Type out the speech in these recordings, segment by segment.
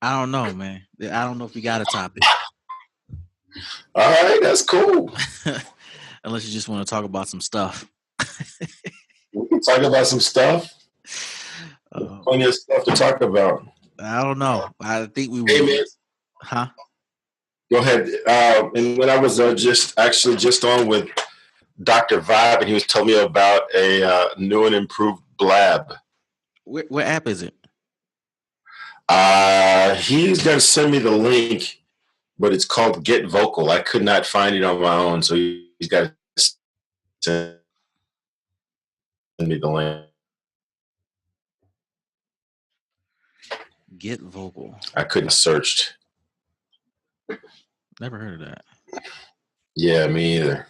I don't know, man. I don't know if we got a topic. All right, that's cool. Unless you just want to talk about some stuff. We can talk about some stuff. There's uh, plenty of stuff to talk about. I don't know. I think we Hey were, man, huh? go ahead. And when I was just on with Dr. Vibe, and he was telling me about a new and improved Blab. What app is it? He's gonna send me the link, but it's called Get Vocal. I could not find it on my own, so he's got to send me the link. Get Vocal. I couldn't searched. Never heard of that. Yeah, me either.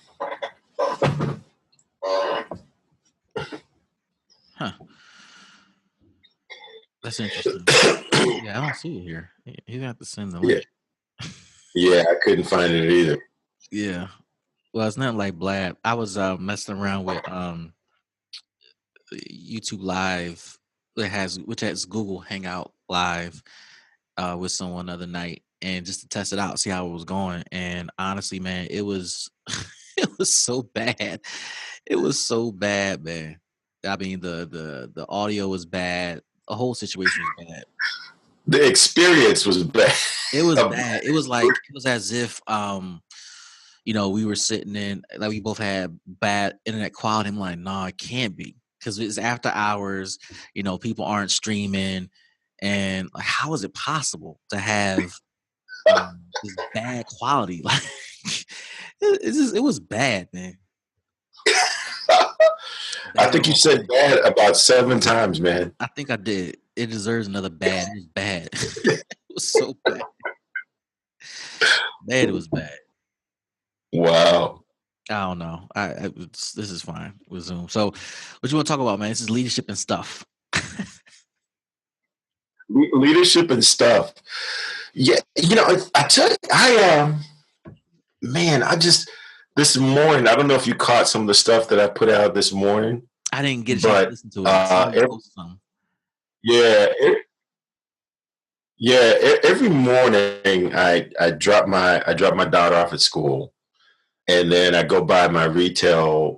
Huh. That's interesting. Yeah, I don't see it here. You have to send the Yeah, link. yeah, I couldn't find it either. Yeah. Well, it's not like Blab. I was messing around with YouTube Live. Which has Google Hangout Live with someone the other night, and just to test it out, see how it was going. And honestly, man, it was it was so bad. It was so bad, man. I mean, the audio was bad. The whole situation was bad. The experience was bad. It was bad. It was as if we were sitting in, like, we both had bad internet quality. I'm like, no, it can't be, because it's after hours. People aren't streaming, and like, how is it possible to have this bad quality? Like, it was bad, man. I Bad think you all said around. bad about 7 times, man. I think I did. It deserves another bad. It was bad. It was so bad. Bad. It was bad. Wow. I don't know. This is fine with Zoom. So, what you want to talk about, man? This is leadership and stuff. Leadership and stuff. Yeah, I tell you, man, this morning, I don't know if you caught some of the stuff that I put out this morning, I didn't get a chance to but listen to it. I saw you every, post some. yeah, every morning I drop my daughter off at school, and then I go by my retail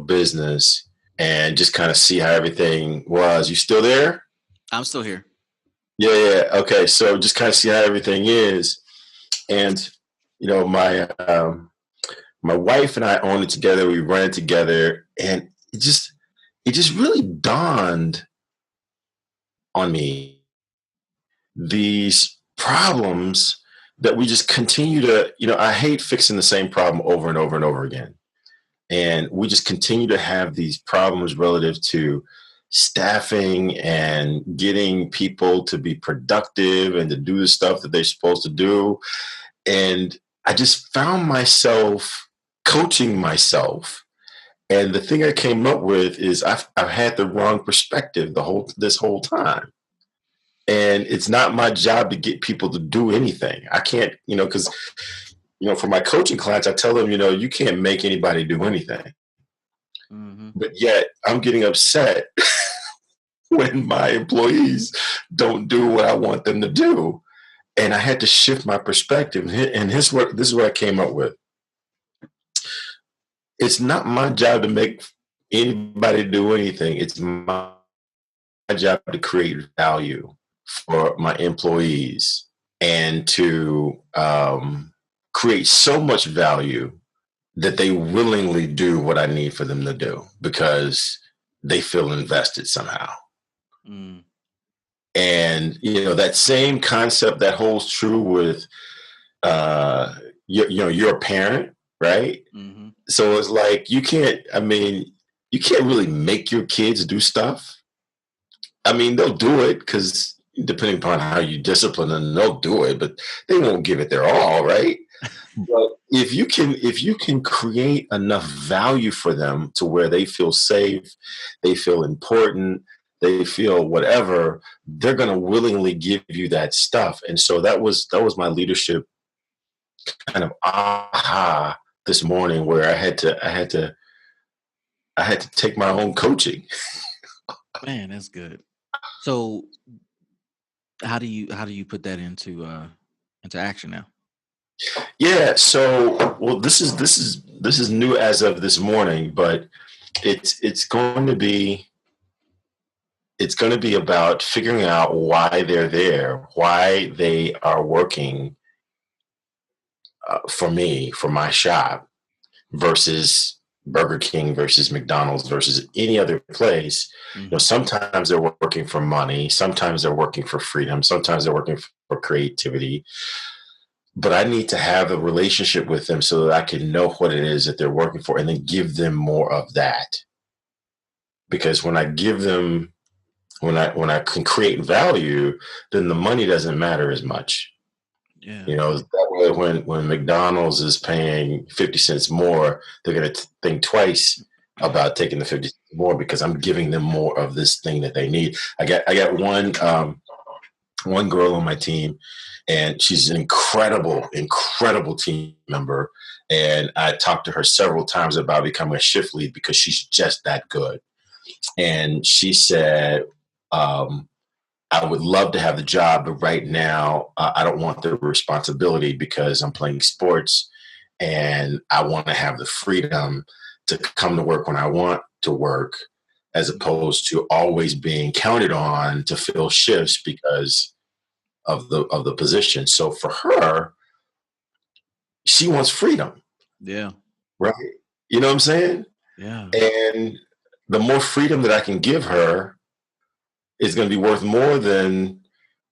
business and just kind of see how everything was. You still there? I'm still here. Yeah, yeah. Okay, so just kind of see how everything is, and my wife and I own it together. We run it together, and it just really dawned on me these problems that we just continue to. I hate fixing the same problem over and over and over again, and we just continue to have these problems relative to staffing and getting people to be productive and to do the stuff that they're supposed to do. And I just found myself coaching myself. And the thing I came up with is I've had the wrong perspective this whole time. And it's not my job to get people to do anything. I can't, because for my coaching clients, I tell them, you can't make anybody do anything. Mm-hmm. But yet I'm getting upset when my employees don't do what I want them to do. And I had to shift my perspective. And this is what I came up with. It's not my job to make anybody do anything. It's my job to create value for my employees and to create so much value that they willingly do what I need for them to do because they feel invested somehow. Mm. And that same concept that holds true with you're a parent, right? Mm-hmm. So it's like you can't really make your kids do stuff. I mean, they'll do it because depending upon how you discipline them, they'll do it, but they won't give it their all, right? But if you can create enough value for them to where they feel safe, they feel important, they feel whatever, they're going to willingly give you that stuff. And so that was my leadership kind of aha this morning, where I had to take my own coaching. Man, that's good. So, How do you put that into action now? Yeah. So, well, this is new as of this morning, but it's going to be about figuring out why they're there, why they are working for me, for my shop, versus Burger King versus McDonald's versus any other place. Hmm. Sometimes they're working for money, sometimes they're working for freedom, sometimes they're working for creativity. But I need to have a relationship with them so that I can know what it is that they're working for and then give them more of that. Because when I give them, when I can create value, then the money doesn't matter as much. Yeah. That way when McDonald's is paying 50 cents more, they're going to think twice about taking the 50 cents more because I'm giving them more of this thing that they need. I got one girl on my team, and she's an incredible team member. And I talked to her several times about becoming a shift lead because she's just that good. And she said, um, I would love to have the job, but right now I don't want the responsibility because I'm playing sports and I want to have the freedom to come to work when I want to work, as opposed to always being counted on to fill shifts because of the position. So for her, she wants freedom, Yeah. right? You know what I'm saying? Yeah. And the more freedom that I can give her is going to be worth more than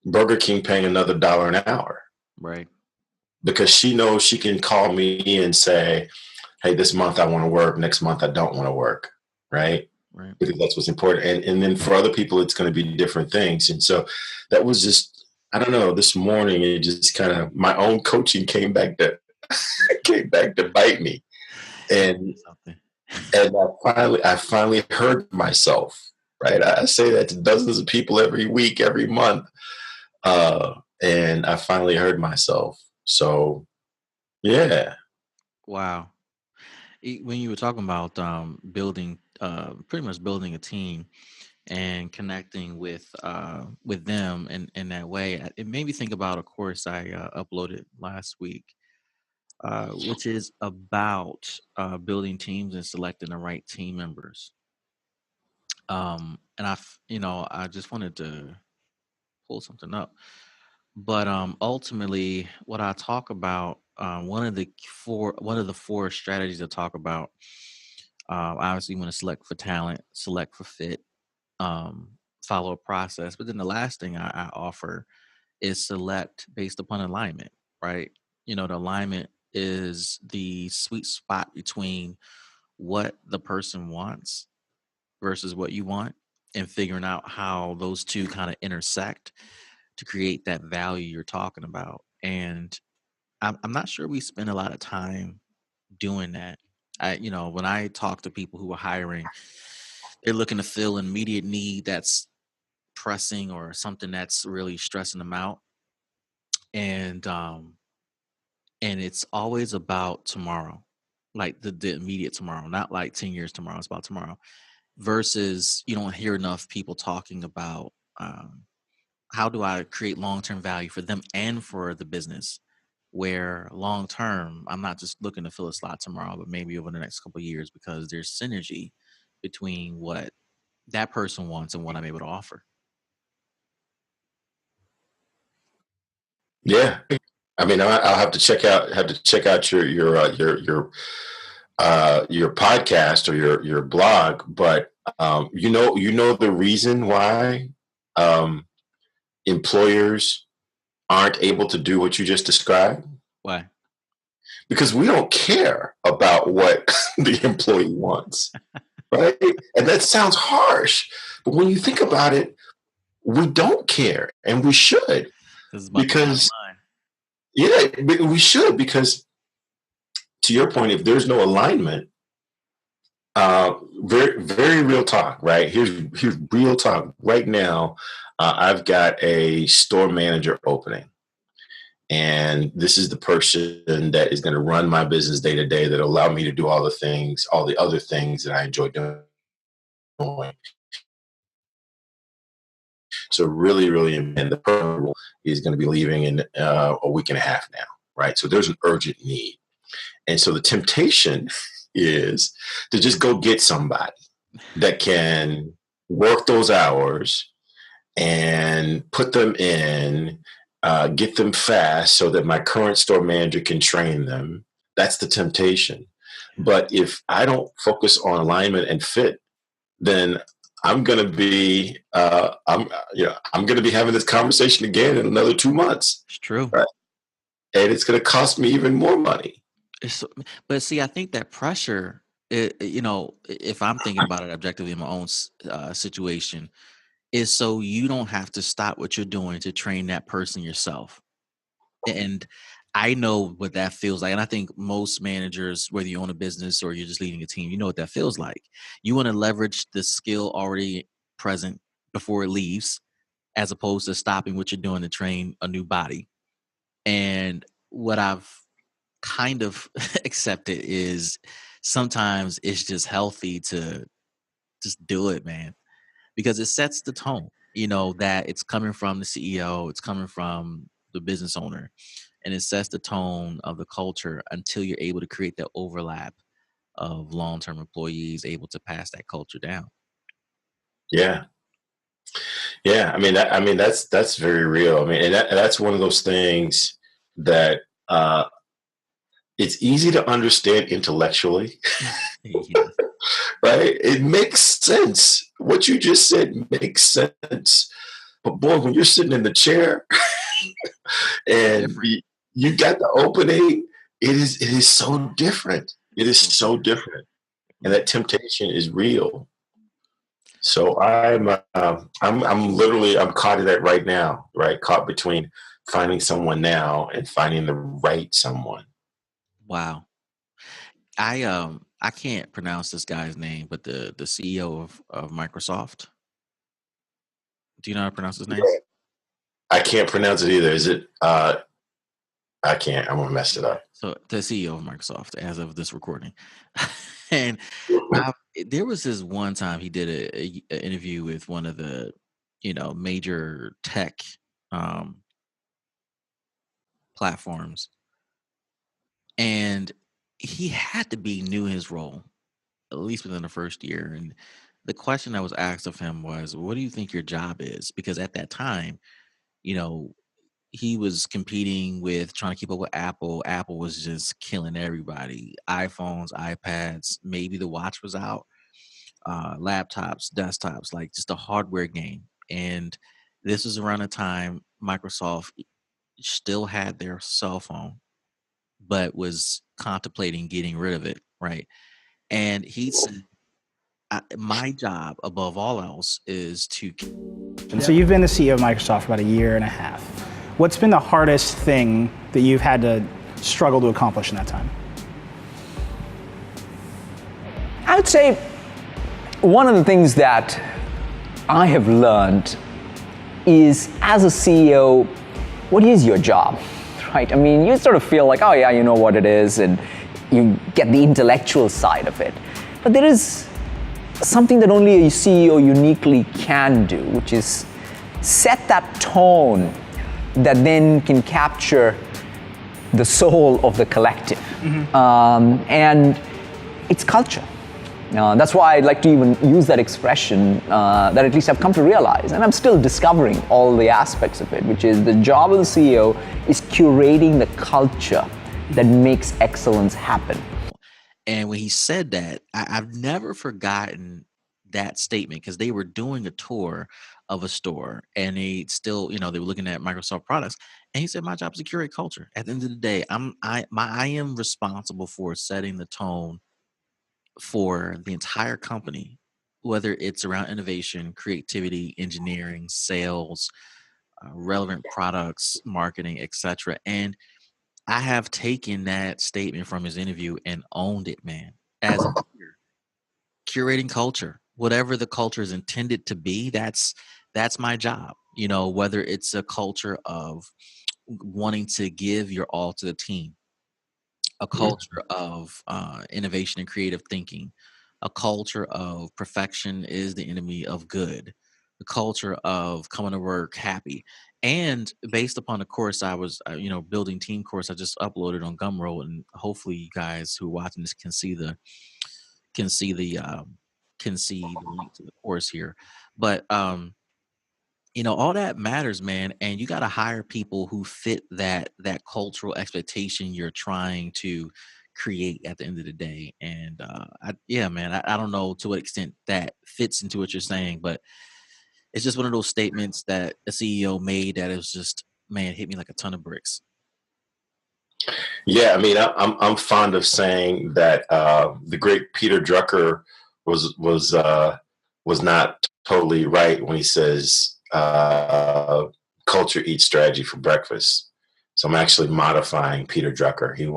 Burger King paying another dollar an hour, Right. because she knows she can call me and say, hey, this month I want to work, next month I don't want to work, right? Right. Because that's what's important. And then for other people, it's going to be different things. And so that was just, I don't know, this morning, it just kind of, my own coaching came back to bite me. And Something. I finally heard myself, right? I say that to dozens of people every week, every month. And I finally heard myself. So yeah. Wow. When you were talking about building, pretty much building a team and connecting with them in that way, it made me think about a course I uploaded last week, which is about building teams and selecting the right team members. And I just wanted to pull something up, but ultimately, what I talk about, one of the four strategies I talk about. Obviously, you want to select for talent, select for fit, um, follow a process. But then the last thing I offer is select based upon alignment, right? The alignment is the sweet spot between what the person wants versus what you want, and figuring out how those two kind of intersect to create that value you're talking about. And I'm not sure we spend a lot of time doing that. When I talk to people who are hiring, they're looking to fill an immediate need that's pressing or something that's really stressing them out. And it's always about tomorrow, like the immediate tomorrow, not like 10 years tomorrow. It's about tomorrow. Versus you don't hear enough people talking about, how do I create long-term value for them and for the business, where long term I'm not just looking to fill a slot tomorrow, but maybe over the next couple of years, because there's synergy between what that person wants and what I'm able to offer. Yeah. I mean, I'll have to check out your podcast or your blog. But you know the reason why um, employers aren't able to do what you just described, Why? because we don't care about what the employee wants, right? And that sounds harsh, but when you think about it, we don't care, and we should. This is about the bottom Because line. yeah, we should, because to your point, if there's no alignment, very very real talk, right? Here's real talk right now. I've got a store manager opening, and this is the person that is going to run my business day to day, that allow me to do all the things, all the other things that I enjoy doing. So really, really, and the person is going to be leaving in a week and a half now, right? So there's an urgent need. And so the temptation is to just go get somebody that can work those hours and put them in, get them fast so that my current store manager can train them. That's the temptation. But if I don't focus on alignment and fit, then I'm going to be I'm going to be having this conversation again in another 2 months, It's true. right? And it's going to cost me even more money. It's, but see, I think that pressure, if I'm thinking about it objectively in my own situation, is so you don't have to stop what you're doing to train that person yourself. And I know what that feels like. And I think most managers, whether you own a business or you're just leading a team, you know what that feels like. You want to leverage the skill already present before it leaves, as opposed to stopping what you're doing to train a new body. And what I've kind of accepted is sometimes it's just healthy to just do it, man, because it sets the tone, that it's coming from the CEO, it's coming from the business owner, and it sets the tone of the culture until you're able to create that overlap of long-term employees able to pass that culture down. Yeah. Yeah, that's very real. I mean, and that's one of those things that it's easy to understand intellectually, Yes. right? It makes sense. What you just said makes sense. But boy, when you're sitting in the chair and Different. you got the opening, it is so different. It is So so different. different, and that temptation is real. So I'm caught in that right now, right? Caught between finding someone now and finding the right someone. Wow. I can't pronounce this guy's name, but the CEO of Microsoft. Do you know how to pronounce his name? Yeah. I can't pronounce it either. Is it? I can't. I'm gonna mess it up. So the CEO of Microsoft, as of this recording, and I, there was this one time he did a interview with one of the, major tech um, platforms, and he had to be new in his role, at least within the first year. And the question that was asked of him was, "What do you think your job is?" Because at that time, you know, he was competing with trying to keep up with Apple. Apple was just killing everybody. iPhones, iPads, maybe the watch was out, laptops, desktops, like just a hardware game. And this was around the time Microsoft still had their cell phone, but was contemplating getting rid of it, right? And he said, my job above all else is to. And so you've been the CEO of Microsoft for about a year and a half. What's been the hardest thing that you've had to struggle to accomplish in that time? I would say one of the things that I have learned is, as a CEO, what is your job, right? I mean, you sort of feel like, oh yeah, you know what it is, and you get the intellectual side of it. But there is something that only a CEO uniquely can do, which is set that tone that then can capture the soul of the collective. And it's culture. That's why I'd like to even use that expression that at least I've come to realize, and I'm still discovering all the aspects of it, which is the job of the CEO is curating the culture that makes excellence happen. And when he said that, I've never forgotten that statement, because they were doing a tour of a store and they still, they were looking at Microsoft products. And he said, my job is to curate culture. At the end of the day, I am responsible for setting the tone for the entire company, whether it's around innovation, creativity, engineering, sales, relevant products, marketing, etc. And I have taken that statement from his interview and owned it, man. As a leader, curating culture, whatever the culture is intended to be, that's my job. Whether it's a culture of wanting to give your all to the team, a culture of innovation and creative thinking, a culture of perfection is the enemy of good, the culture of coming to work happy. And based upon the course I was, building team course I just uploaded on Gumroad, and hopefully you guys who are watching this can see the can see the link to the course here. But all that matters, man. And you got to hire people who fit that cultural expectation you're trying to create at the end of the day. And yeah, man, I don't know to what extent that fits into what you're saying, but it's just one of those statements that a CEO made that is just, man, hit me like a ton of bricks. Yeah, I mean, I'm fond of saying that the great Peter Drucker was not totally right when he says culture eats strategy for breakfast. So I'm actually modifying Peter Drucker. He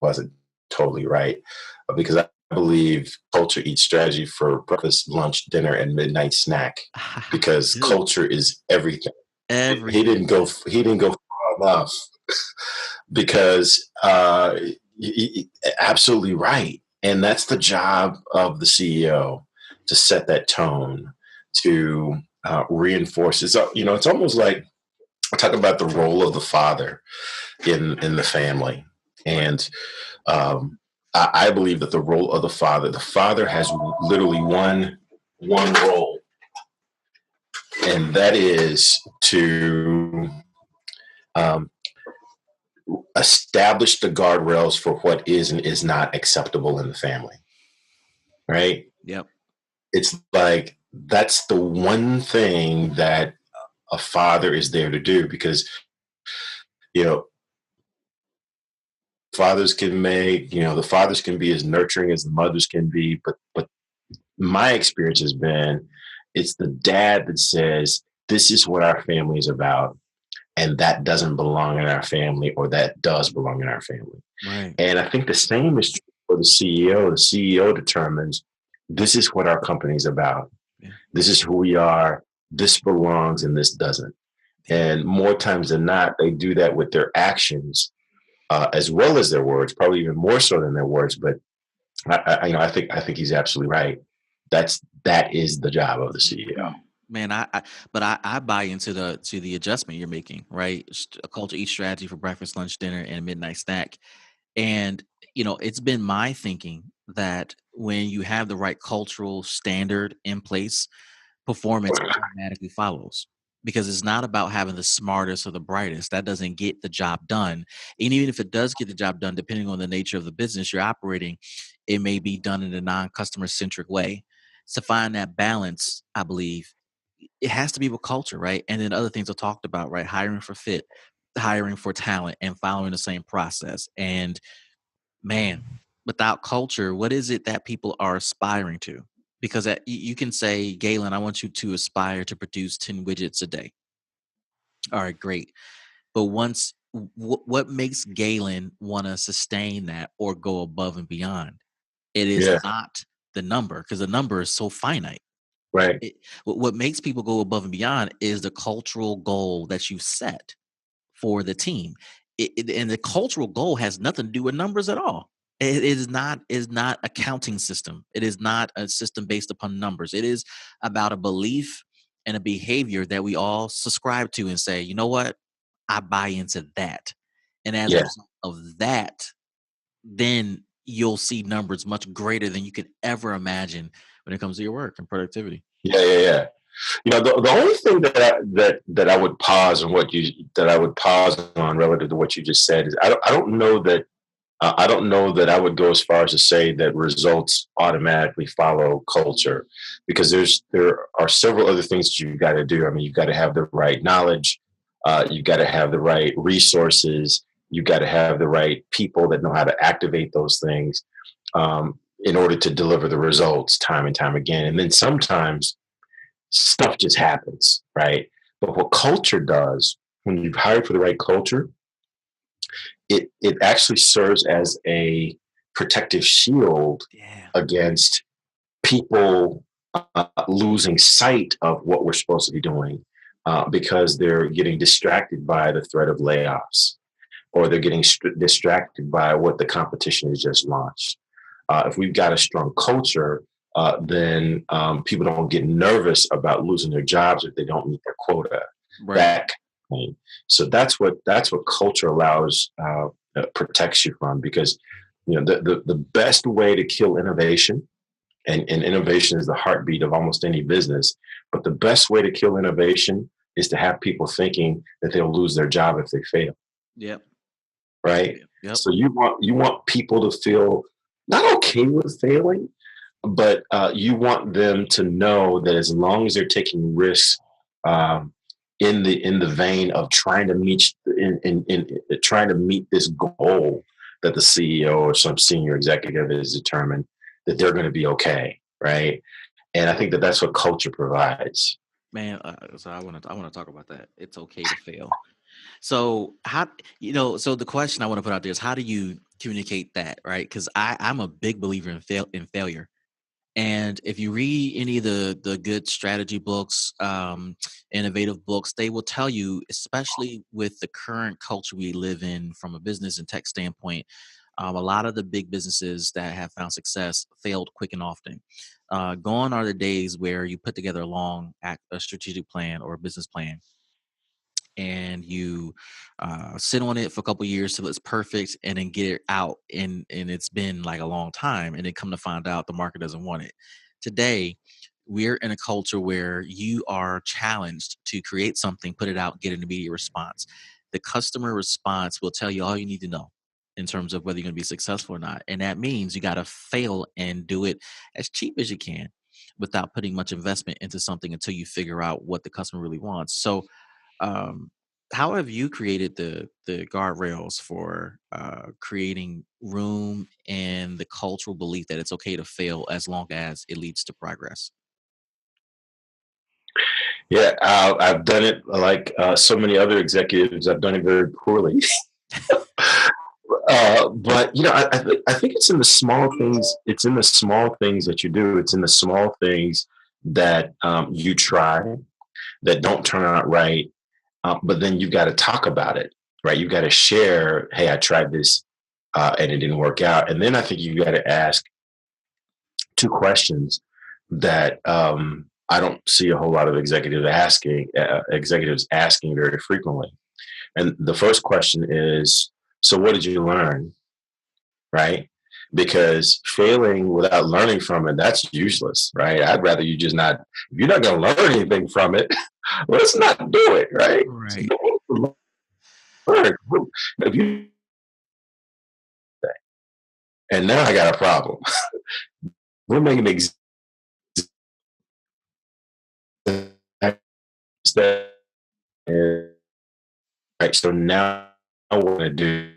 wasn't totally right because I believe culture eats strategy for breakfast, lunch, dinner, and midnight snack because Dude, culture is everything. everything. He didn't go far enough because absolutely right. And that's the job of the CEO to set that tone, to reinforce it. So, it's almost like I talk about the role of the father in the family. And I believe that the role of the father has literally one role, and that is to establish the guardrails for what is and is not acceptable in the family. Right? Yep. It's like that's the one thing that a father is there to do, because fathers can the fathers can be as nurturing as the mothers can be, but my experience has been it's the dad that says this is what our family is about, and that doesn't belong in our family, or that does belong in our family. Right. And I think the same is true for the CEO. The CEO determines this is what our company is about. Yeah. This is who we are. This belongs and this doesn't. And more times than not, they do that with their actions as well as their words, probably even more so than their words. But I think he's absolutely right. That is the job of the CEO. Man, I buy into the adjustment you're making, right? A culture eats strategy for breakfast, lunch, dinner, and midnight snack. And it's been my thinking that when you have the right cultural standard in place, performance automatically follows. Because it's not about having the smartest or the brightest. That doesn't get the job done. And even if it does get the job done, depending on the nature of the business you're operating, it may be done in a non-customer centric way. To find that balance, I believe, it has to be with culture, right? And then other things I talked about, right? Hiring for fit, hiring for talent, and following the same process. And man, without culture, what is it that people are aspiring to? Because you can say, Galen, I want you to aspire to produce 10 widgets a day. All right, great. But what makes Galen want to sustain that or go above and beyond? It is Yeah. not the number, because the number is so finite. Right. What makes people go above and beyond is the cultural goal that you set for the team. And the cultural goal has nothing to do with numbers at all. It is not a counting system. It is not a system based upon numbers. It is about a belief and a behavior that we all subscribe to and say, you know what? I buy into that. And as a result of that, then you'll see numbers much greater than you could ever imagine when it comes to your work and productivity. Yeah. The only thing that I would pause on relative to what you just said is I don't know that I would go as far as to say that results automatically follow culture, because there are several other things that you've got to do. I mean, you've got to have the right knowledge, you've got to have the right resources, you've got to have the right people that know how to activate those things in order to deliver the results time and time again. And then sometimes stuff just happens, right? But what culture does, when you've hired for the right culture, it actually serves as a protective shield against people losing sight of what we're supposed to be doing because they're getting distracted by the threat of layoffs, or they're getting distracted by what the competition has just launched. If we've got a strong culture, then people don't get nervous about losing their jobs if they don't meet their quota. Right. That kind of thing. So that's what culture allows, protects you from, because the best way to kill innovation, and innovation is the heartbeat of almost any business, but the best way to kill innovation is to have people thinking that they'll lose their job if they fail. Yep. Right. Yep. So you want people to feel not okay with failing, but you want them to know that as long as they're taking risks, in the vein of trying to meet trying to meet this goal that the CEO or some senior executive is determined, that they're going to be okay, right? And I think that that's what culture provides. Man, so I want to talk about that. It's okay to fail. So so the question I want to put out there is, how do you communicate that, right? Because I'm a big believer in failure. And if you read any of the good strategy books, innovative books, they will tell you, especially with the current culture we live in from a business and tech standpoint, a lot of the big businesses that have found success failed quick and often. Gone are the days where you put together a strategic plan or a business plan, and you sit on it for a couple of years till it's perfect, and then get it out, and it's been like a long time, and then come to find out the market doesn't want it. Today, we're in a culture where you are challenged to create something, put it out, get an immediate response. The customer response will tell you all you need to know in terms of whether you're going to be successful or not, and that means you got to fail and do it as cheap as you can without putting much investment into something until you figure out what the customer really wants. So um, how have you created the guardrails for creating room and the cultural belief that it's okay to fail as long as it leads to progress? Yeah, I've done it like so many other executives. I've done it very poorly. But I think it's in the small things. It's in the small things that you do. It's in the small things that you try that don't turn out right. But then you've got to talk about it, right? You've got to share. Hey, I tried this and it didn't work out. And then I think you got to ask two questions that I don't see a whole lot of executives asking very frequently. And the first question is, so what did you learn? Right? Because failing without learning from it, that's useless, right? I'd rather you just not, if you're not going to learn anything from it, let's not do it, right? Right. Learn. If you, and now I got a problem. We're making that, right? So now what we're going to do,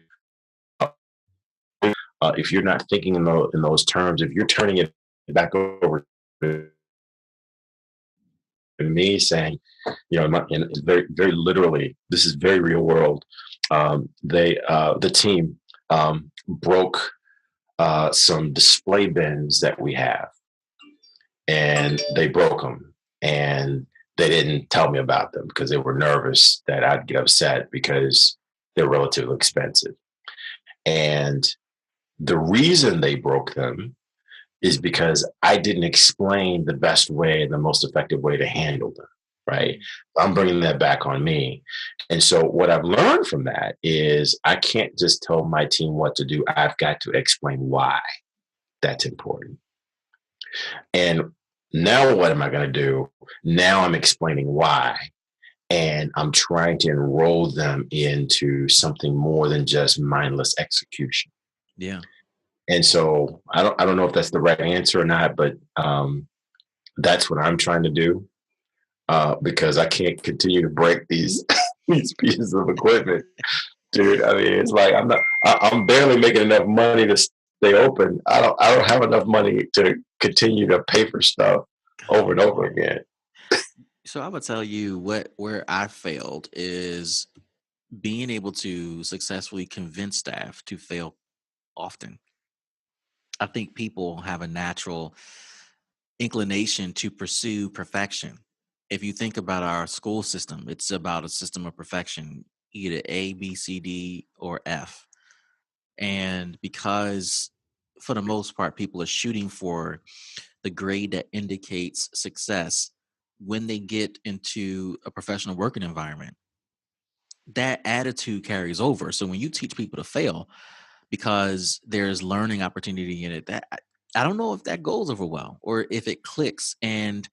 if you're not thinking in those terms, if you're turning it back over to me saying, and it's very, very literally, this is very real world. The team broke some display bins that we have, and they broke them, and they didn't tell me about them because they were nervous that I'd get upset because they're relatively expensive. And the reason they broke them is because I didn't explain the best way and the most effective way to handle them, right? I'm bringing that back on me. And so what I've learned from that is I can't just tell my team what to do. I've got to explain why that's important. And now what am I going to do? Now I'm explaining why. And I'm trying to enroll them into something more than just mindless execution. Yeah. And so I don't know if that's the right answer or not, but that's what I'm trying to do because I can't continue to break these these pieces of equipment, dude. I mean, it's like I'm barely making enough money to stay open. I don't have enough money to continue to pay for stuff over and over again. So I would tell you where I failed is being able to successfully convince staff to fail often. I think people have a natural inclination to pursue perfection. If you think about our school system, it's about a system of perfection, either A, B, C, D, or F. And because for the most part, people are shooting for the the grade that indicates success when they get into a professional working environment, that attitude carries over. So when you teach people to fail because there's learning opportunity in it, that I don't know if that goes over well or if it clicks. And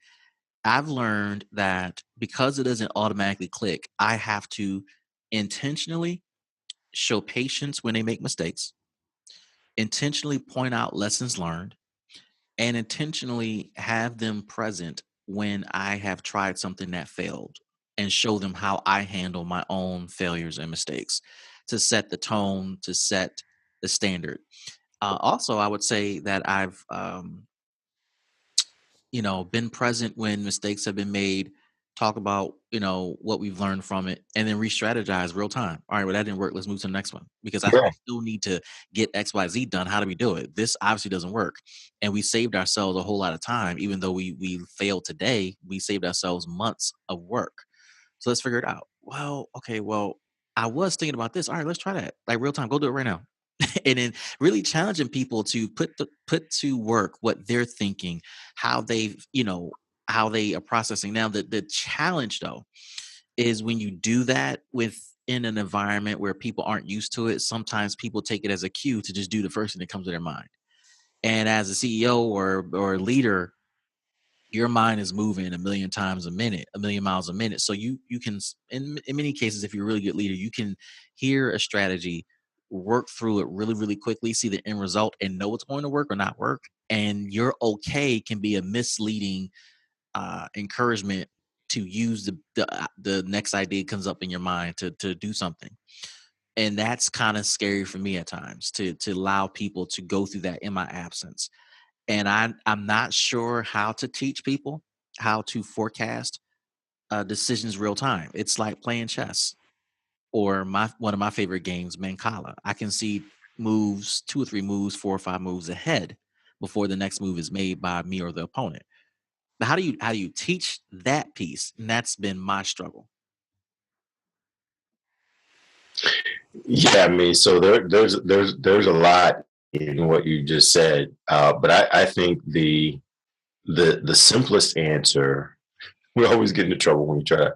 I've learned that because it doesn't automatically click, I have to intentionally show patience when they make mistakes, intentionally point out lessons learned, and intentionally have them present when I have tried something that failed and show them how I handle my own failures and mistakes to set the tone, to set the standard. Also, I would say that I've been present when mistakes have been made, talk about, what we've learned from it, and then re-strategize real time. All right, well, that didn't work. Let's move to the next one because I Yeah. still need to get XYZ done. How do we do it? This obviously doesn't work. And we saved ourselves a whole lot of time. Even though we failed today, we saved ourselves months of work. So let's figure it out. Well, okay, well, I was thinking about this. All right, let's try that. Like real time. Go do it right now. And then really challenging people to put to work what they're thinking, how how they are processing. Now, the challenge though is when you do that within an environment where people aren't used to it, sometimes people take it as a cue to just do the first thing that comes to their mind. And as a CEO or leader, your mind is moving a million times a minute, a million miles a minute. So you can, in many cases, if you're a really good leader, you can hear a strategy, work through it really, really quickly, see the end result, and know it's going to work or not work. And your okay can be a misleading encouragement to use the next idea comes up in your mind to do something. And that's kind of scary for me at times to allow people to go through that in my absence. And I'm not sure how to teach people how to forecast decisions real time. It's like playing chess or my one of my favorite games, Mancala. I can see moves, 2 or 3 moves, 4 or 5 moves ahead before the next move is made by me or the opponent. But how do you teach that piece? And that's been my struggle. Yeah, I mean, so there's a lot in what you just said, but I think the simplest answer. We always get into trouble when we try to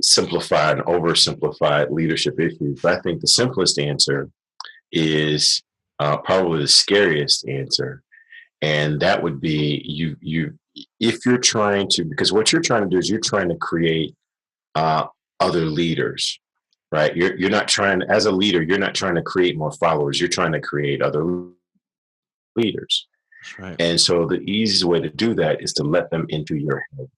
simplify and oversimplify leadership issues. But I think the simplest answer is probably the scariest answer, and that would be you if you're trying to, because what you're trying to do is you're trying to create uh, other leaders, right? You're not trying, as a leader, you're not trying to create more followers. You're trying to create other leaders. That's right. And so the easiest way to do that is to let them into your head.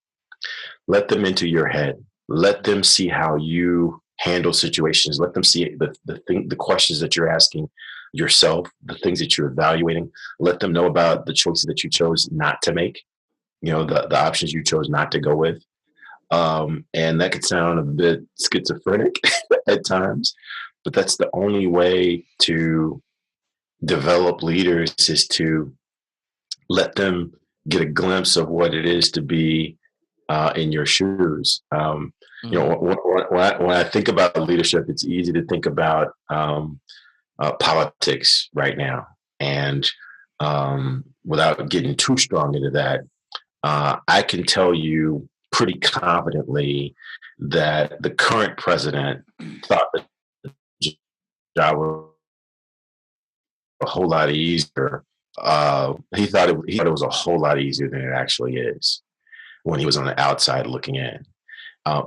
Let them into your head. Let them see how you handle situations. Let them see the questions that you're asking yourself, the things that you're evaluating. Let them know about the choices that you chose not to make, the options you chose not to go with. And that could sound a bit schizophrenic at times, but that's the only way to develop leaders, is to let them get a glimpse of what it is to be in your shoes. Mhm. When I think about leadership, it's easy to think about politics right now. And without getting too strong into that, I can tell you pretty confidently that the current president thought the job was a whole lot easier. He thought it was a whole lot easier than it actually is when he was on the outside looking in.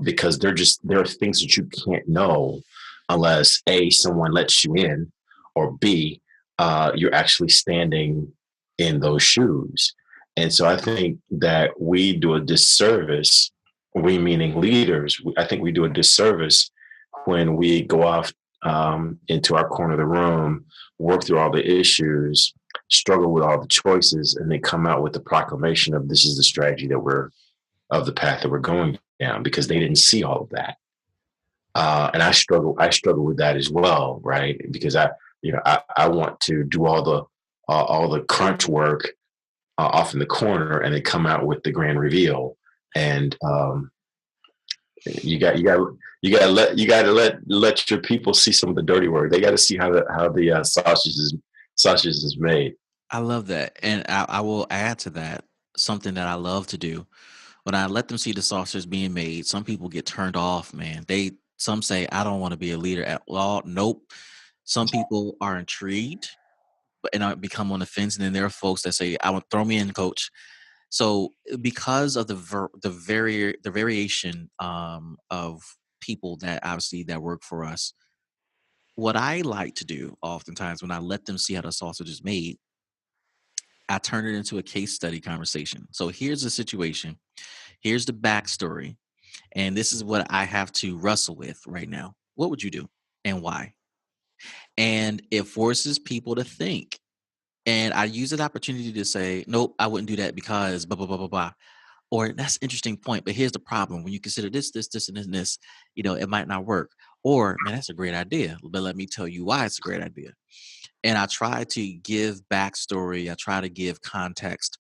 Because there are things that you can't know unless A, someone lets you in, or B, you're actually standing in those shoes. And so I think that we do a disservice, we meaning leaders, I think we do a disservice when we go off into our corner of the room, work through all the issues, struggle with all the choices, and then come out with the proclamation of this is the strategy of the path that we're going down, because they didn't see all of that. And I struggle with that as well, right? Because I want to do all the crunch work off in the corner, and then come out with the grand reveal. And you got to let your people see some of the dirty work. They got to see how the sausage is made. I love that. And I will add to that. something that I love to do. When I let them see the sausage being made, some people get turned off, man. Some say, I don't want to be a leader at all. Nope. Some people are intrigued and I become on the fence. And then there are folks that say, I want throw me in, coach. So because of the variation of people that obviously that work for us, what I like to do oftentimes when I let them see how the sausage is made, I turn it into a case study conversation. So here's the situation, here's the backstory, and this is what I have to wrestle with right now. What would you do and why? And it forces people to think. And I use that opportunity to say, nope, I wouldn't do that because blah, blah, blah, blah, blah. Or that's an interesting point, but here's the problem. When you consider this, and this, it might not work. Or, man, that's a great idea. But let me tell you why it's a great idea. And I try to give backstory. I try to give context.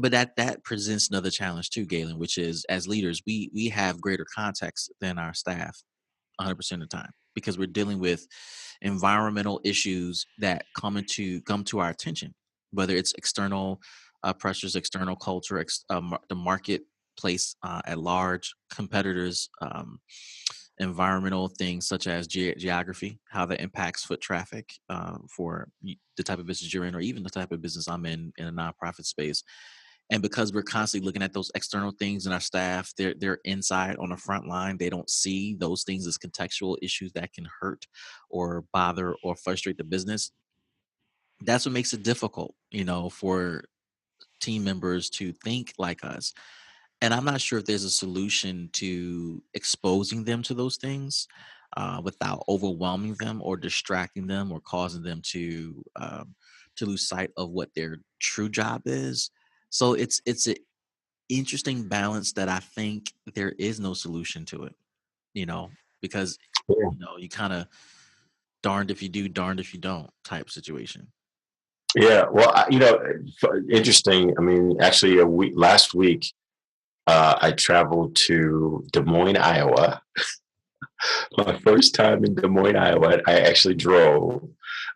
But that presents another challenge too, Galen, which is as leaders, we have greater context than our staff 100% of the time because we're dealing with environmental issues that come to our attention, whether it's external pressures, external culture, the marketplace at large, competitors, environmental things such as geography, how that impacts foot traffic for the type of business you're in, or even the type of business I'm in a nonprofit space. And because we're constantly looking at those external things in our staff, they're inside on the front line. They don't see those things as contextual issues that can hurt or bother or frustrate the business. That's what makes it difficult, for team members to think like us. And I'm not sure if there's a solution to exposing them to those things without overwhelming them or distracting them or causing them to lose sight of what their true job is. So it's an interesting balance that I think there is no solution to it, because Yeah. you kind of darned if you do, darned if you don't type situation. Yeah. Well, interesting. I mean, actually, last week, I traveled to Des Moines, Iowa. My first time in Des Moines, Iowa. I actually drove,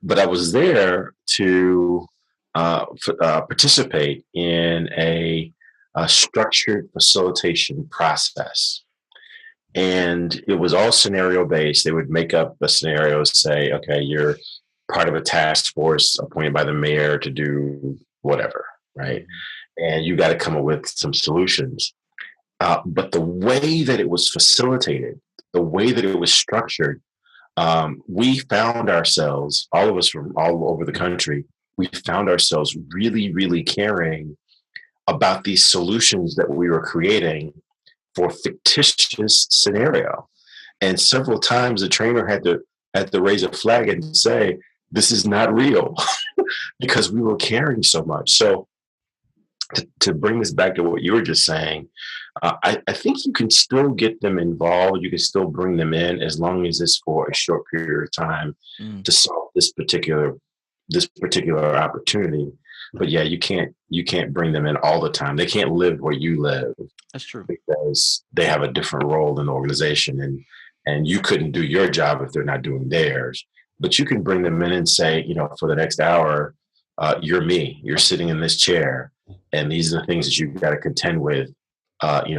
but I was there to participate in a structured facilitation process. And it was all scenario based. They would make up a scenario, say, okay, you're part of a task force appointed by the mayor to do whatever, right? And you got to come up with some solutions. But the way that it was facilitated, the way that it was structured, we found ourselves, all of us from all over the country, we found ourselves really, really caring about these solutions that we were creating for fictitious scenario. And several times the trainer had to raise a flag and say, this is not real because we were caring so much. So to bring this back to what you were just saying, I think you can still get them involved. You can still bring them in as long as it's for a short period of time to solve this particular opportunity. But yeah, you can't bring them in all the time. They can't live where you live. That's true. Because they have a different role in the organization, and you couldn't do your job if they're not doing theirs. But you can bring them in and say, for the next hour, you're me. You're sitting in this chair, and these are the things that you've got to contend with.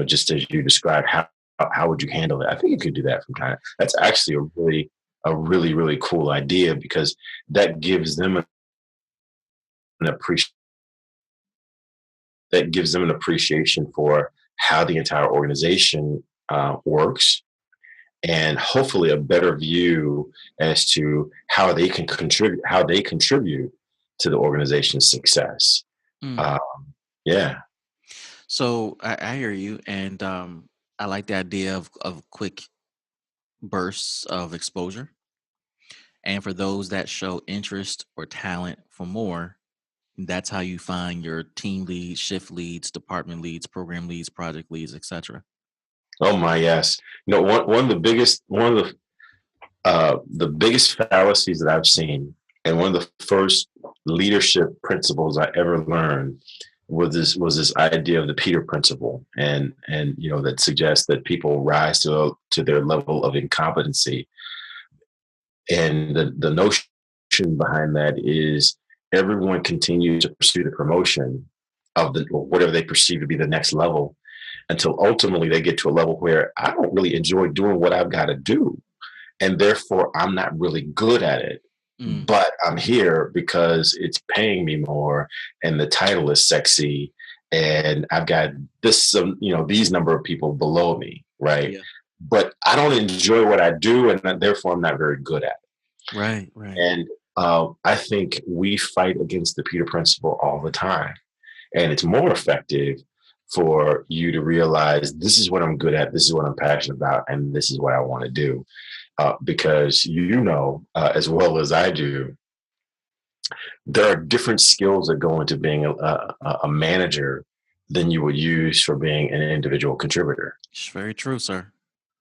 Just as you described, how would you handle it? I think you could do that from time. That's actually a really, really cool idea because that gives them an appreciation for how the entire organization works, and hopefully a better view as to how they can contribute to the organization's success. Yeah. So I hear you, and I like the idea of quick bursts of exposure. And for those that show interest or talent for more, that's how you find your team leads, shift leads, department leads, program leads, project leads, etc. Oh my, yes. One of the biggest fallacies that I've seen, and one of the first leadership principles I ever learned was this idea of the Peter principle, and that suggests that people rise to their level of incompetency. And the notion behind that is everyone continues to pursue the promotion of the or whatever they perceive to be the next level, until ultimately they get to a level where I don't really enjoy doing what I've got to do, and therefore I'm not really good at it. Mm, But I'm here because it's paying me more, and the title is sexy, and I've got this, these number of people below me, right? yeah. But I don't enjoy what I do, and therefore I'm not very good at Right. it. Right. And I think we fight against the Peter principle all the time, and it's more effective for you to realize this is what I'm good at, this is what I'm passionate about, and this is what I want to do. Because as well as I do, there are different skills that go into being a manager than you would use for being an individual contributor. It's very true, sir.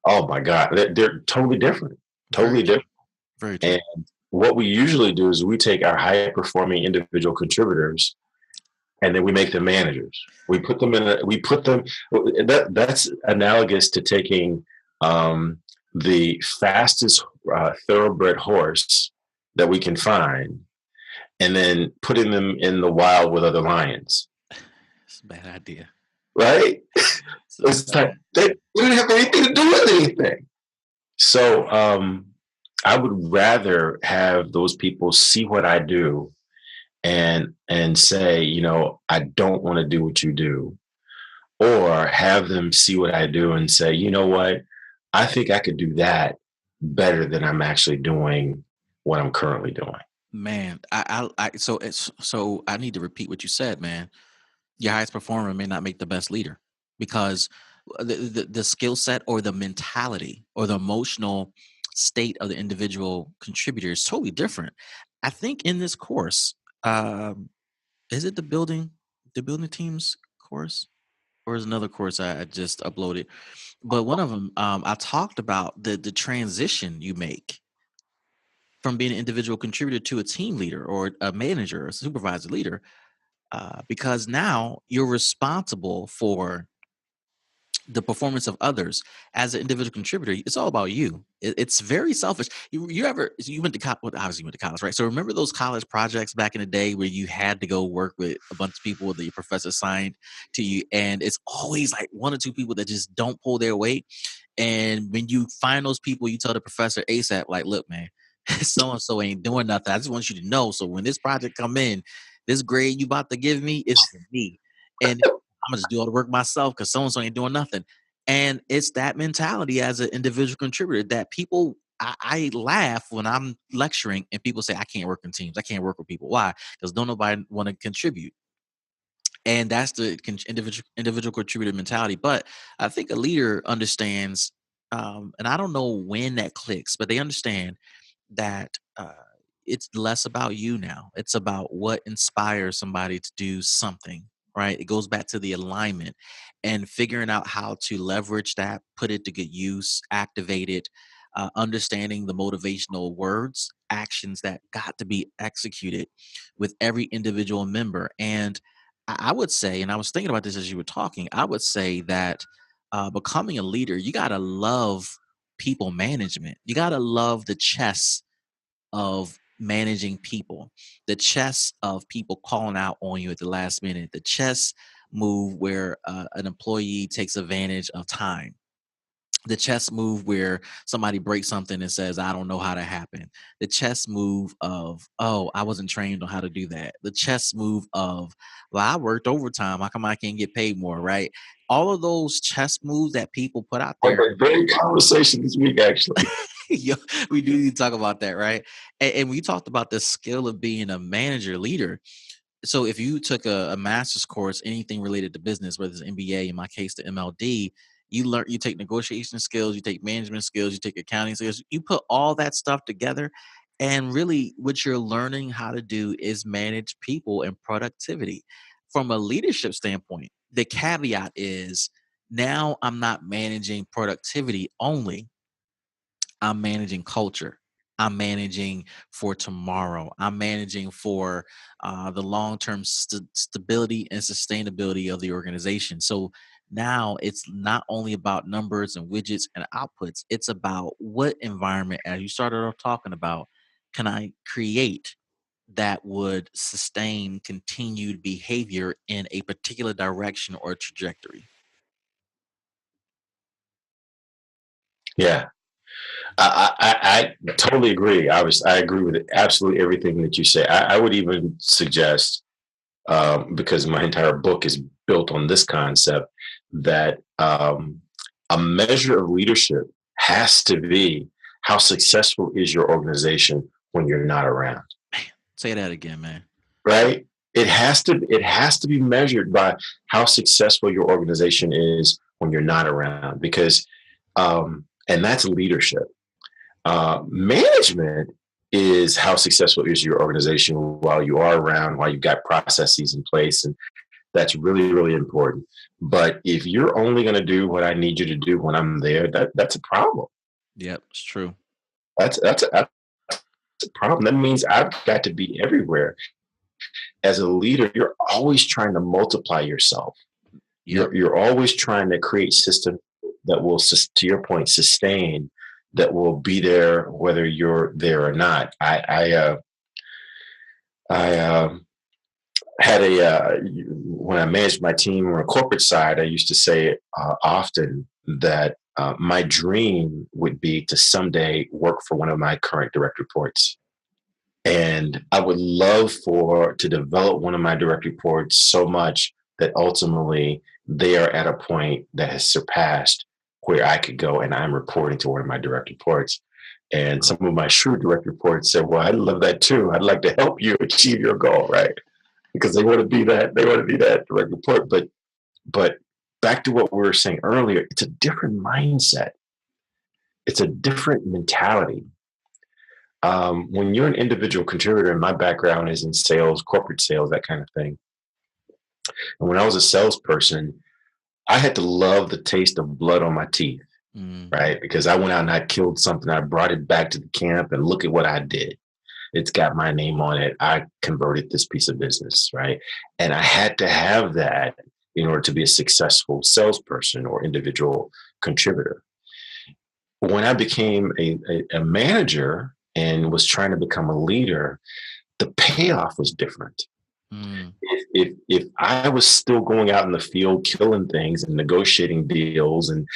Oh my God, they're totally different, Very totally true. different. Very true. And what we usually do is we take our high performing individual contributors and then we make them managers. That's analogous to taking the fastest thoroughbred horse that we can find and then putting them in the wild with other lions, It's a bad idea. right? It's a It's like bad. they don't have anything to do with anything. So I would rather have those people see what I do and say, I don't want to do what you do, or have them see what I do and say, you know what, I think I could do that better than I'm actually doing what I'm currently doing. Man, so I need to repeat what you said, man. Your highest performer may not make the best leader because the skill set or the mentality or the emotional state of the individual contributor is totally different. I think in this course, um, is it the building teams course, or is another course I just uploaded? But one of them, I talked about the transition you make from being an individual contributor to a team leader or a manager or a supervisor leader, because now you're responsible for the performance of others as an individual contributor. It's all about you. It's very selfish. You went to college, well, obviously you went to college, right? So remember those college projects back in the day where you had to go work with a bunch of people that your professor assigned to you, and it's always like one or two people that just don't pull their weight. And when you find those people, you tell the professor ASAP, like, look, man, so and so ain't doing nothing. I just want you to know. So when this project come in, this grade you about to give me is for me. And I'm gonna just do all the work myself because so and so ain't doing nothing. And it's that mentality as an individual contributor that people. I laugh when I'm lecturing and people say I can't work in teams. I can't work with people. Why? Because don't nobody want to contribute. And that's the individual contributor mentality. But I think a leader understands, and I don't know when that clicks, but they understand that it's less about you now. It's about what inspires somebody to do something, right? It goes back to the alignment and figuring out how to leverage that, put it to good use, activate it, understanding the motivational words, actions that got to be executed with every individual member. And I would say, and I was thinking about this as you were talking, I would say that becoming a leader, you got to love people management. You got to love the chess of managing people, the chess of people calling out on you at the last minute, the chess move where an employee takes advantage of time, the chess move where somebody breaks something and says, I don't know how that happened. The chess move of, oh, I wasn't trained on how to do that. The chess move of, well, I worked overtime. How come I can't get paid more? Right. All of those chess moves that people put out Had there. that very conversation this week, actually. Yo, we do need to talk about that, right? And we talked about the skill of being a manager leader. So if you took a master's course, anything related to business, whether it's MBA, in my case, the MLD, you take negotiation skills, you take management skills, you take accounting skills, you put all that stuff together. And really what you're learning how to do is manage people and productivity. From a leadership standpoint, the caveat is now I'm not managing productivity only. I'm managing culture. I'm managing for tomorrow. I'm managing for the long term stability and sustainability of the organization. So now it's not only about numbers and widgets and outputs, it's about what environment, as you started off talking about, can I create that would sustain continued behavior in a particular direction or trajectory. Yeah. I totally agree. I agree with absolutely everything that you say. I would even suggest, because my entire book is built on this concept, that a measure of leadership has to be how successful is your organization when you're not around. Say that again, man. Right? It has to be measured by how successful your organization is when you're not around, because and that's leadership. Management is how successful is your organization while you are around, while you've got processes in place, and that's really, really important. But if you're only going to do what I need you to do when I'm there, that's a problem. Yep, it's true. That's a problem. That means I've got to be everywhere. As a leader, you're always trying to multiply yourself. Yep. You're always trying to create systems that will, to your point, sustain, that will be there whether you're there or not. I had when I managed my team on a corporate side, I used to say often that my dream would be to someday work for one of my current direct reports. And I would love to develop one of my direct reports so much that ultimately they are at a point that has surpassed where I could go and I'm reporting to one of my direct reports. And some of my shrewd direct reports said, well, I'd love that too. I'd like to help you achieve your goal, right? Because they want to be that direct report. But back to what we were saying earlier, it's a different mindset. It's a different mentality. When you're an individual contributor, and my background is in sales, corporate sales, that kind of thing. And when I was a salesperson, I had to love the taste of blood on my teeth, right? Because I went out and I killed something. I brought it back to the camp and look at what I did. It's got my name on it. I converted this piece of business, right? And I had to have that in order to be a successful salesperson or individual contributor. When I became a manager and was trying to become a leader, the payoff was different. If I was still going out in the field, killing things and negotiating deals and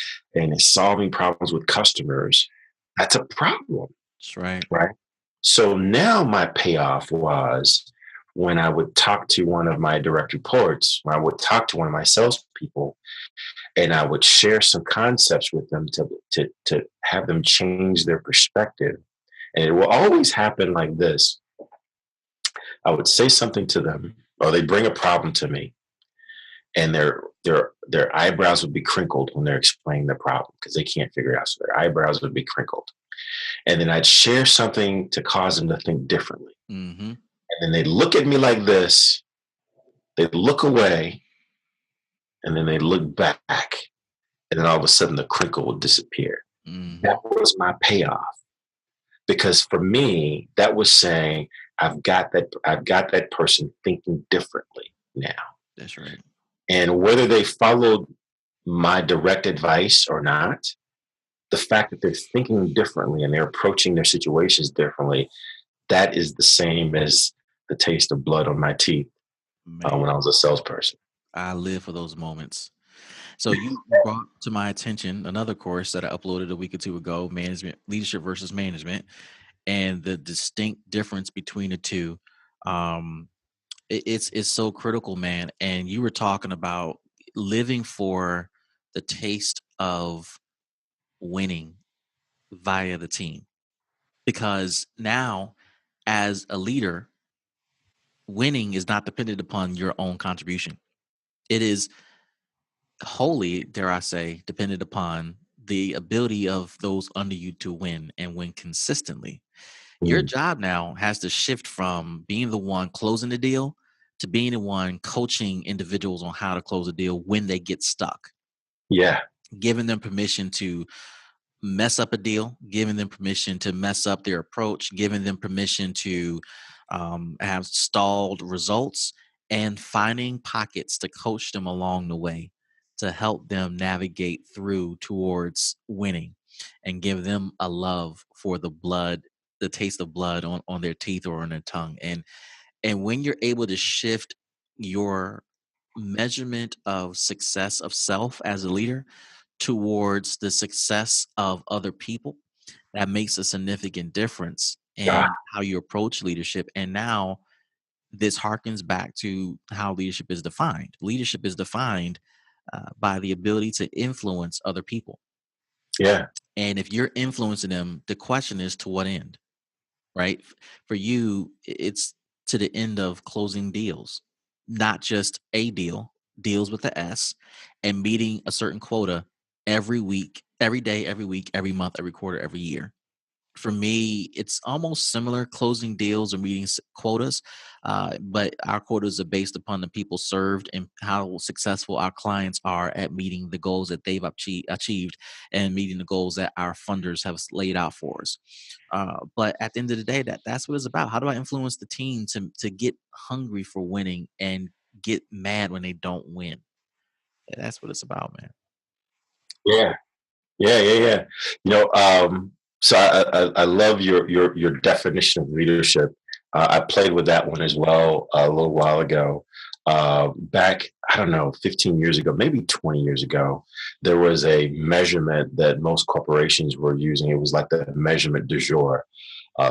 solving problems with customers, that's a problem. That's right. Right. So now my payoff was when I would talk to one of my direct reports, when I would talk to one of my salespeople, and I would share some concepts with them to have them change their perspective. And it will always happen like this. I would say something to them, or they bring a problem to me, and their eyebrows would be crinkled when they're explaining the problem because they can't figure it out. So their eyebrows would be crinkled. And then I'd share something to cause them to think differently. Mm-hmm. And then they'd look at me like this, they'd look away, and then they'd look back. And then all of a sudden the crinkle would disappear. Mm-hmm. That was my payoff. Because for me, that was saying, I've got that person thinking differently now. That's right. And whether they followed my direct advice or not, the fact that they're thinking differently and they're approaching their situations differently, that is the same as the taste of blood on my teeth when I was a salesperson. I live for those moments. So you brought to my attention another course that I uploaded a week or two ago, Leadership versus Management, and the distinct difference between the two. It's so critical, man. And you were talking about living for the taste of winning via the team, because now as a leader, winning is not dependent upon your own contribution. It is wholly, dare I say, dependent upon the ability of those under you to win and win consistently. Your job now has to shift from being the one closing the deal to being the one coaching individuals on how to close a deal when they get stuck. Yeah. Giving them permission to mess up a deal, giving them permission to mess up their approach, giving them permission to have stalled results, and finding pockets to coach them along the way to help them navigate through towards winning, and give them a love for the blood, the taste of blood on their teeth or on their tongue. And when you're able to shift your measurement of success of self as a leader towards the success of other people, that makes a significant difference in Ah, how you approach leadership. And now this harkens back to how leadership is defined. Leadership is defined by the ability to influence other people. yeah, And if you're influencing them, the question is to what end, right? For you, it's to the end of closing deals, not just a deal, deals with the S, and meeting a certain quota every week, every day, every week, every month, every quarter, every year. For me, it's almost similar closing deals or meeting quotas, but our quotas are based upon the people served and how successful our clients are at meeting the goals that they've achieved and meeting the goals that our funders have laid out for us. But at the end of the day, that's what it's about. How do I influence the team to get hungry for winning and get mad when they don't win? That's what it's about, man. yeah. Yeah, yeah, yeah. So I love your definition of leadership. I played with that one as well a little while ago. Back, I don't know, 15 years ago, maybe 20 years ago, there was a measurement that most corporations were using. It was like the measurement du jour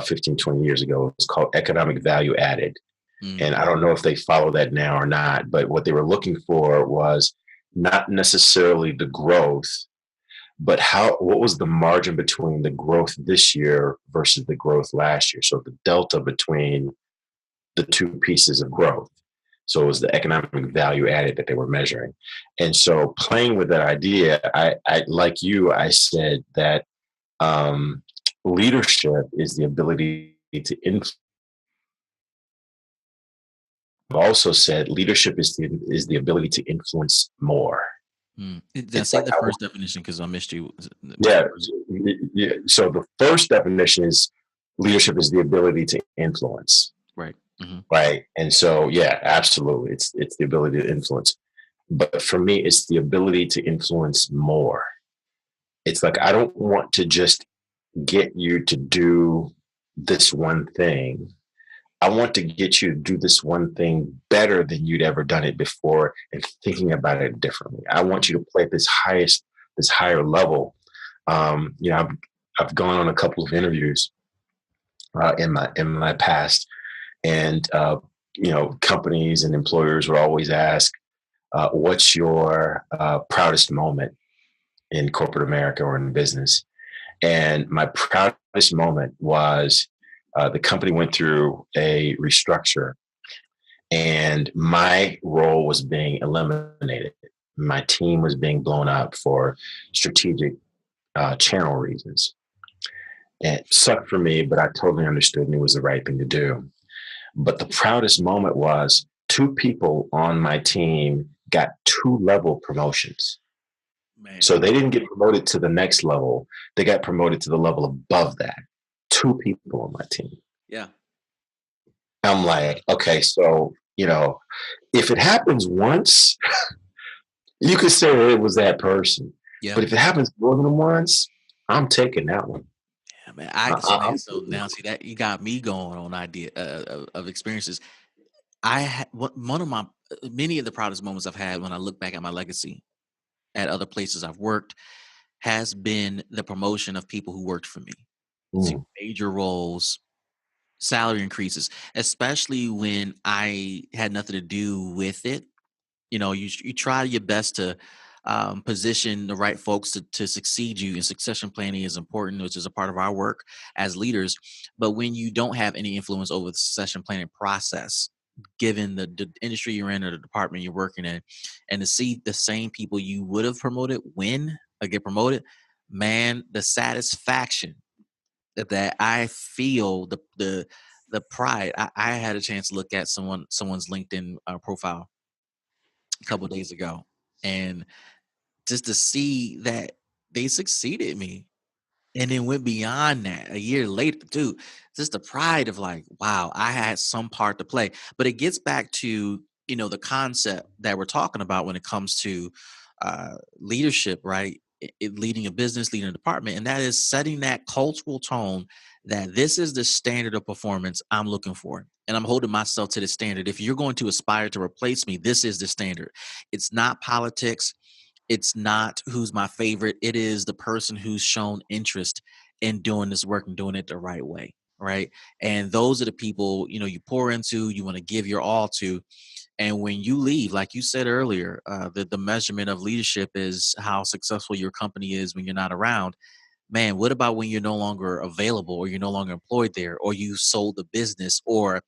15, 20 years ago. It was called economic value added. And Mm, I don't know if they follow that now or not, but what they were looking for was not necessarily the growth, but what was the margin between the growth this year versus the growth last year? So the delta between the two pieces of growth. So it was the economic value added that they were measuring. And so playing with that idea, I like you, I said that um, leadership is the ability to influence. I've also said leadership is the ability to influence more. Now It's say like the I first definition because I missed you. What's the Yeah. first? Yeah. So the first definition is leadership is the ability to influence, Right. Hmm. right? And so, yeah, absolutely, it's the ability to influence. But for me, it's the ability to influence more. It's like I don't want to just get you to do this one thing. I want to get you to do this one thing better than you'd ever done it before and thinking about it differently. I want you to play at this higher level. I've gone on a couple of interviews in my past, and companies and employers will always ask, "What's your proudest moment in corporate America or in business?" And my proudest moment was the company went through a restructure, and my role was being eliminated. My team was being blown up for strategic channel reasons. And it sucked for me, but I totally understood and it was the right thing to do. But the proudest moment was two people on my team got 2 level promotions. Man. So they didn't get promoted to the next level. They got promoted to the level above that. 2 people on my team. Yeah. I'm like, okay, so, if it happens once, you could say it was that person. Yeah. But if it happens more than once, I'm taking that one. Yeah, man. I'm So taking now that see that you got me going on idea of experiences. I had one of my many of the proudest moments I've had when I look back at my legacy at other places I've worked has been the promotion of people who worked for me to one. major roles, salary increases, especially when I had nothing to do with it. You try your best to position the right folks to succeed you, and succession planning is important, which is a part of our work as leaders. But when you don't have any influence over the succession planning process, given the industry you're in or the department you're working in, and to see the same people you would have promoted win or get promoted, man, the satisfaction that I feel, the pride. I had a chance to look at someone's LinkedIn profile a couple days ago, and just to see that they succeeded me and then went beyond that a year later, dude, just the pride of like, wow, I had some part to play. But it gets back to, the concept that we're talking about when it comes to leadership, right? Leading a business, leading a department, and that is setting that cultural tone that this is the standard of performance I'm looking for. And I'm holding myself to the standard. If you're going to aspire to replace me, this is the standard. It's not politics. It's not who's my favorite. It is the person who's shown interest in doing this work and doing it the right way. Right. And those are the people, you pour into, you want to give your all to. And when you leave, like you said earlier, the measurement of leadership is how successful your company is when you're not around. Man, what about when you're no longer available, or you're no longer employed there, or you sold the business, or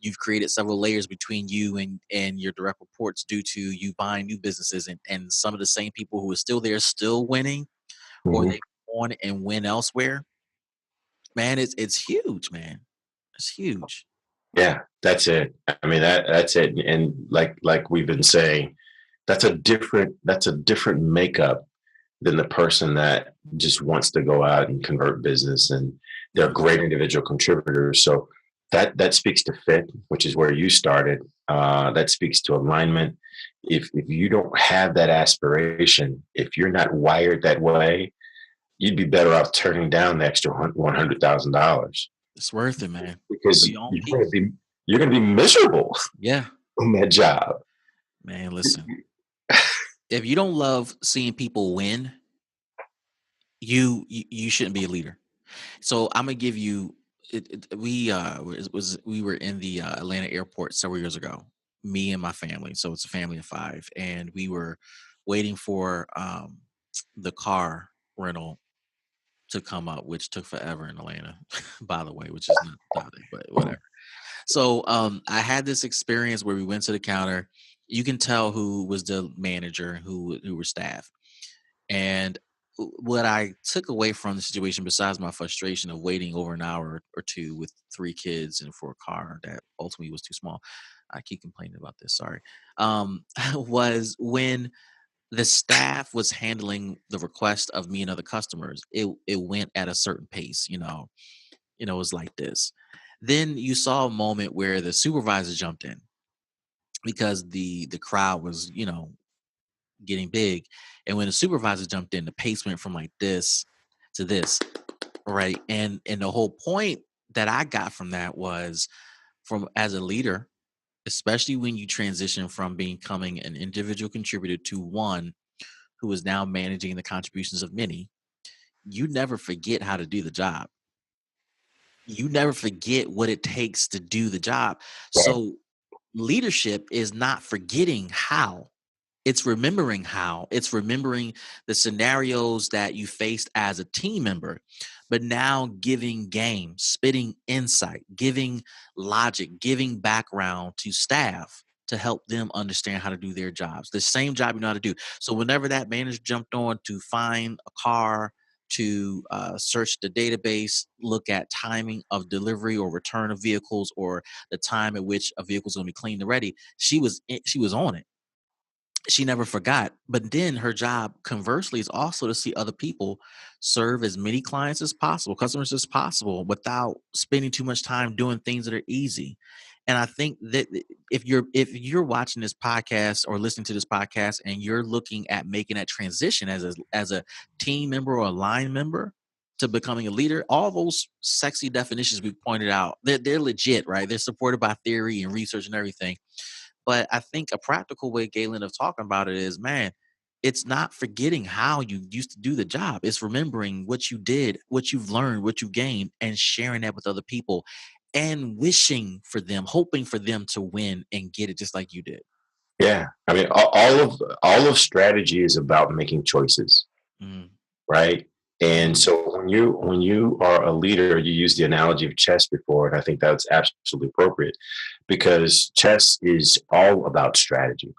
you've created several layers between you and your direct reports due to you buying new businesses, and some of the same people who are still there still winning, or Mhm. they go on and win elsewhere. Man, it's huge, man. It's huge. Yeah, that's it. I mean, that's it. And like we've been saying, that's a different makeup than the person that just wants to go out and convert business, and they're Yeah. great individual contributors. So that speaks to fit, which is where you started. That speaks to alignment. If you don't have that aspiration, if you're not wired that way, you'd be better off turning down the extra $100,000, It's worth it, man. For because your own you're going to peace. be you're going to be miserable Yeah. on that job. Man, listen. If you don't love seeing people win, you shouldn't be a leader. So I'm gonna give you. We were in the Atlanta airport several years ago. Me and my family. So it's a family of 5, and we were waiting for the car rental to come up, which took forever in Atlanta, by the way, which is not the topic, but whatever. So I had this experience where we went to the counter. You can tell who was the manager, who were staff. And what I took away from the situation, besides my frustration of waiting over an hour or two with 3 kids and for a car that ultimately was too small, I keep complaining about this. Sorry. Was when the staff was handling the request of me and other customers. It went at a certain pace. It was like this. Then you saw a moment where the supervisor jumped in because the crowd was getting big. And when the supervisor jumped in, the pace went from like this to this, right? And the whole point that I got from that was, from as a leader, especially when you transition from becoming an individual contributor to one who is now managing the contributions of many, you never forget how to do the job. You never forget what it takes to do the job. Right. So leadership is not forgetting how. It's remembering how. It's remembering the scenarios that you faced as a team member, but now giving game, spitting insight, giving logic, giving background to staff to help them understand how to do their jobs. The same job you know how to do. So whenever that manager jumped on to find a car, to search the database, look at timing of delivery or return of vehicles, or the time at which a vehicle is going to be cleaned and ready, she was on it. She never forgot. But then her job, conversely, is also to see other people serve as many clients as possible, customers as possible, without spending too much time doing things that are easy. And I think that if you're watching this podcast or listening to this podcast and you're looking at making that transition as a team member or a line member to becoming a leader, all those sexy definitions we pointed out, they're legit, right? They're supported by theory and research and everything. But I think a practical way, Galen, of talking about it is, man, it's not forgetting how you used to do the job. It's remembering what you did, what you've learned, what you gained, and sharing that with other people, and wishing for them, hoping for them to win and get it just like you did. Yeah. I mean, all of strategy is about making choices, Mm, right? And mm, so when you are a leader, you use the analogy of chess before, and I think that's absolutely appropriate, because chess is all about strategy,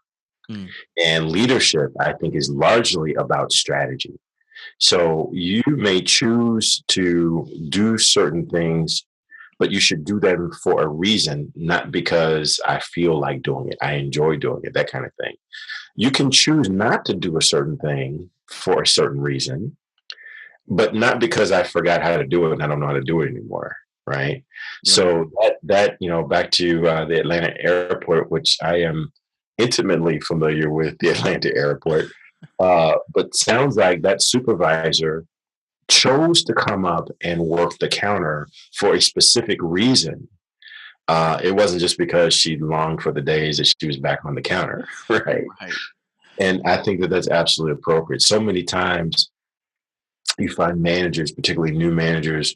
mm. and leadership, I think, is largely about strategy. So you may choose to do certain things, but you should do them for a reason, not because I feel like doing it, I enjoy doing it, that kind of thing. You can choose not to do a certain thing for a certain reason, but not because I forgot how to do it and I don't know how to do it anymore. Right. Right. So back to the Atlanta airport, which I am intimately familiar with the Atlanta airport. But sounds like that supervisor chose to come up and work the counter for a specific reason. It wasn't just because she longed for the days that she was back on the counter, right? Right. And I think that that's absolutely appropriate. So many times you find managers, particularly new managers,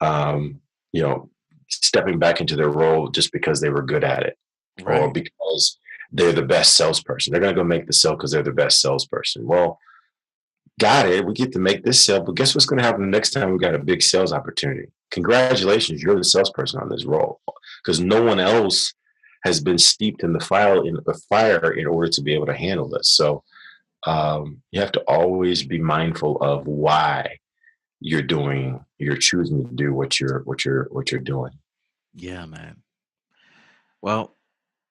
um, you know, stepping back into their role just because they were good at it, or Right. because they're the best salesperson. They're going to go make the sale because they're the best salesperson. Well, got it. We get to make this sale, but guess what's going to happen the next time we got a big sales opportunity? Congratulations, you're the salesperson on this role, because no one else has been steeped in the fire in order to be able to handle this. So you have to always be mindful of why you're choosing to do what you're doing. Yeah, man. Well,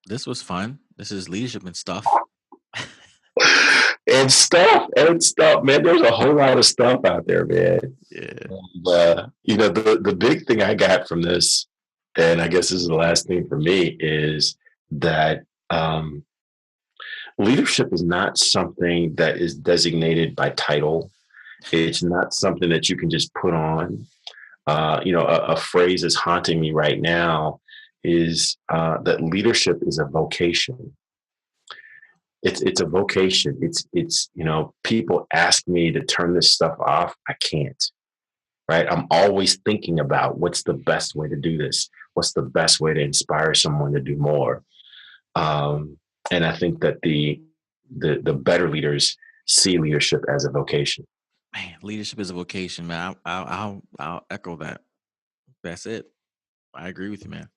this was fun. This is leadership and stuff. And stuff, man. There's a whole lot of stuff out there, man. Yeah. And, the big thing I got from this, and I guess this is the last thing for me, is that leadership is not something that is designated by title. It's not something that you can just put on. A phrase that's haunting me right now is that leadership is a vocation. It's a vocation. It's people ask me to turn this stuff off. I can't. Right. I'm always thinking about what's the best way to do this. What's the best way to inspire someone to do more. And I think that the better leaders see leadership as a vocation. Man, leadership is a vocation, man. I'll echo that. That's it. I agree with you, man.